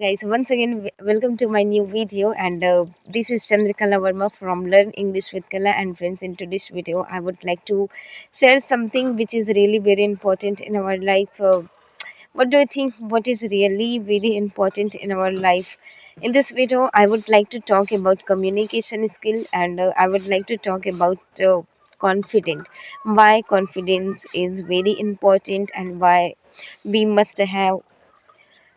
Guys, once again, welcome to my new video. And this is Chandrikala Verma from Learn English with Kala and Friends. In today's video, I would like to share something which is really very important in our life. What do you think? What is really very important in our life? In this video, I would like to talk about communication skill, and I would like to talk about confidence. Why confidence is very important, and why we must have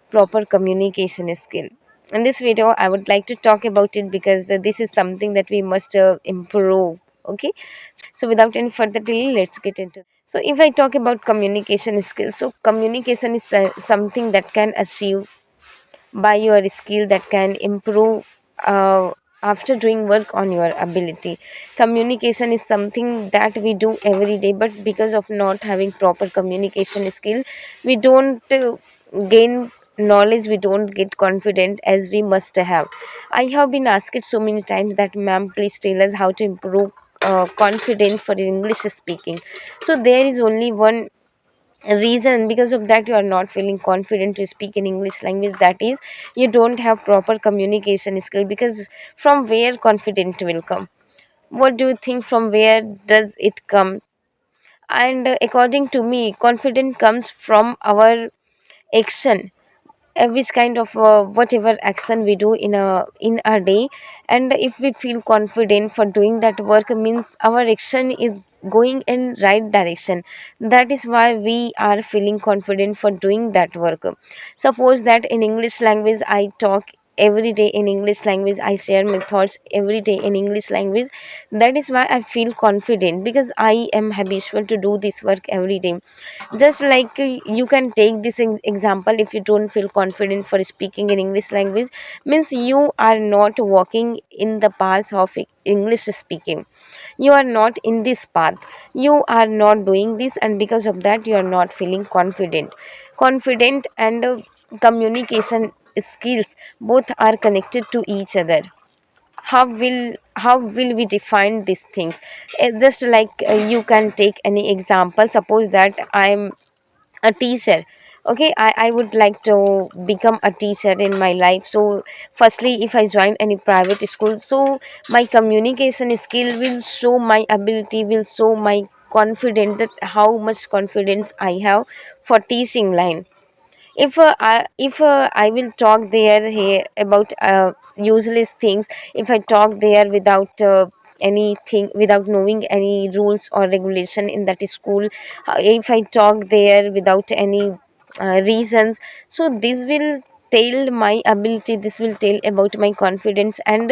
proper communication skill. In this video, I would like to talk about it because this is something that we must improve. Okay, so without any further delay, let's get into. So, if I talk about communication skills, so communication is something that can achieve by your skill, that can improve after doing work on your ability. Communication is something that we do every day, but because of not having proper communication skill, we don't gain knowledge, we don't get confident as we must have. I have been asked so many times that, ma'am, please tell us how to improve confident for English speaking. So there is only one reason because of that you are not feeling confident to speak in English language, that is you don't have proper communication skill. Because from where confidence will come? What do you think, from where does it come? And according to me, confidence comes from our action, which kind of whatever action we do in a day. And if we feel confident for doing that work, means our action is going in right direction. That is why we are feeling confident for doing that work. Suppose that in English language I talk every day in English language, I share my thoughts every day in English language. That is why I feel confident, because I am habitual to do this work every day. Just like you can take this example, if you don't feel confident for speaking in English language, means you are not walking in the path of English speaking. You are not in this path, you are not doing this, and because of that you are not feeling confident. And communication skills both are connected to each other. How will we define these things? Just like you can take any example. Suppose that I'm a teacher. Okay, I would like to become a teacher in my life. So firstly, if I join any private school, so my communication skill will show my ability, will show my confidence, that how much confidence I have for teaching line. If I will talk there here about useless things, if I talk there without anything, without knowing any rules or regulation in that school, if I talk there without any reasons, so this will tell my ability, this will tell about my confidence. And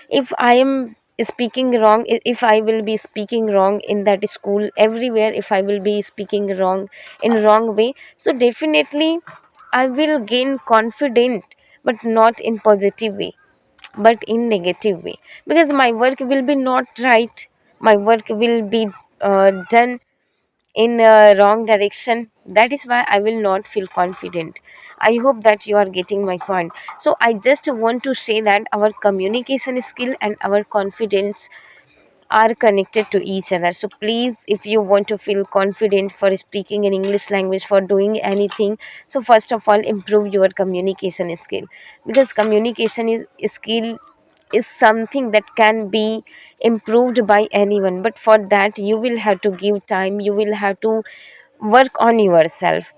if I am speaking wrong, if I will be speaking wrong in that school, everywhere if I will be speaking wrong in wrong way, so definitely I will gain confident, but not in positive way, but in negative way, because my work will be not right. My work will be done in a wrong direction. That is why I will not feel confident. I hope that you are getting my point. So I just want to say that our communication skill and our confidence are connected to each other. So please, if you want to feel confident for speaking in English language, for doing anything, so first of all improve your communication skill. Because communication is skill is something that can be improved by anyone, but for that you will have to give time, you will have to work on yourself.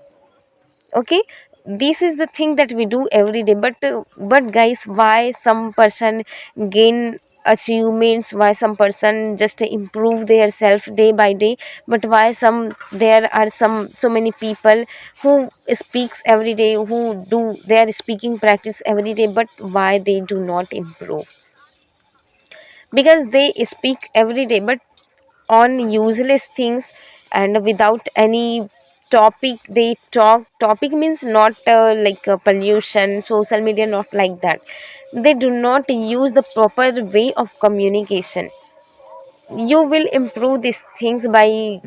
Okay, this is the thing that we do every day. But guys, why some person gain achievements, why some person just improve their self day by day, but why some, there are some so many people who speaks every day, who do their speaking practice every day, but why they do not improve? Because they speak every day but on useless things, and without any topic they talk. Topic means not like pollution, social media, not like that. They do not use the proper way of communication. You will improve these things by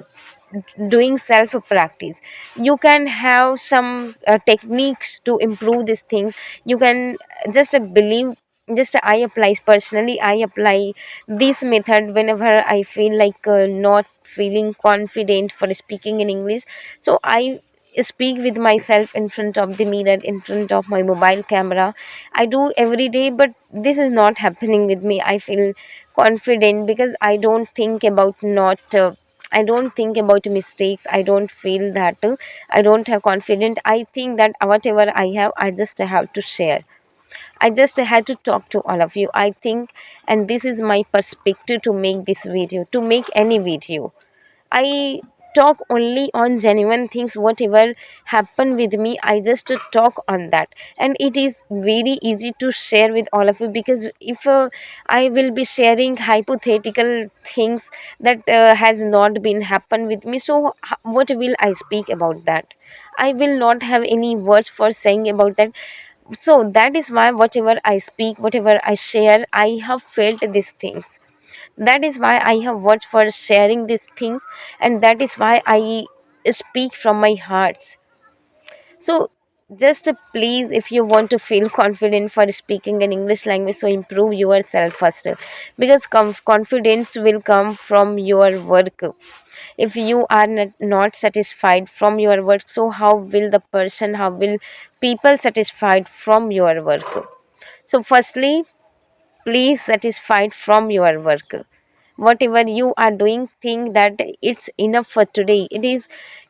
doing self practice. You can have some techniques to improve these things. You can just believe. Just I apply, personally I apply this method whenever I feel like not feeling confident for speaking in English. So I speak with myself in front of the mirror, in front of my mobile camera. I do every day, but this is not happening with me. I feel confident because I don't think about not I don't think about mistakes. I don't feel that I don't have confidence. I think that whatever I have, I just have to share. I just had to talk to all of you, I think. And this is my perspective to make this video, to make any video. I talk only on genuine things. Whatever happened with me, I just talk on that, and it is very easy to share with all of you. Because if I will be sharing hypothetical things that has not been happened with me, so what will I speak about that? I will not have any words for saying about that. So that is why whatever I speak, whatever I share, I have felt these things. That is why I have words for sharing these things, and that is why I speak from my heart. So just please, if you want to feel confident for speaking an English language, so improve yourself first, because confidence will come from your work. If you are not satisfied from your work, so how will people satisfied from your work? So firstly, please satisfied from your work. Whatever you are doing, think that it's enough for today. It is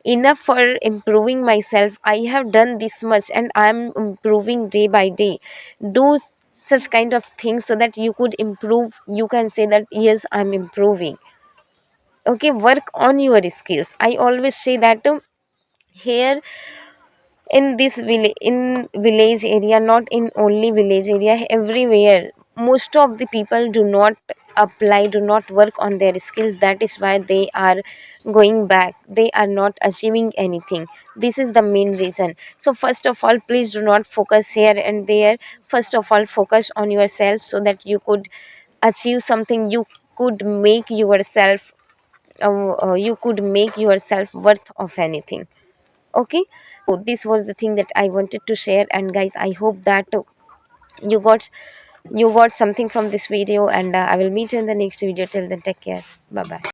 enough for improving myself. I have done this much and I'm improving day by day. Do such kind of things so that you could improve. You can say that yes, I'm improving. Okay, work on your skills. I always say that here in this village area, not in only village area, everywhere most of the people do not apply, do not work on their skills. That is why they are going back, they are not achieving anything. This is the main reason. So first of all, please do not focus here and there. First of all, focus on yourself so that you could achieve something. You could make yourself you could make yourself worth of anything. Okay, so this was the thing that I wanted to share. And guys, I hope that you got you got something from this video, and I will meet you in the next video. Till then, take care. Bye bye.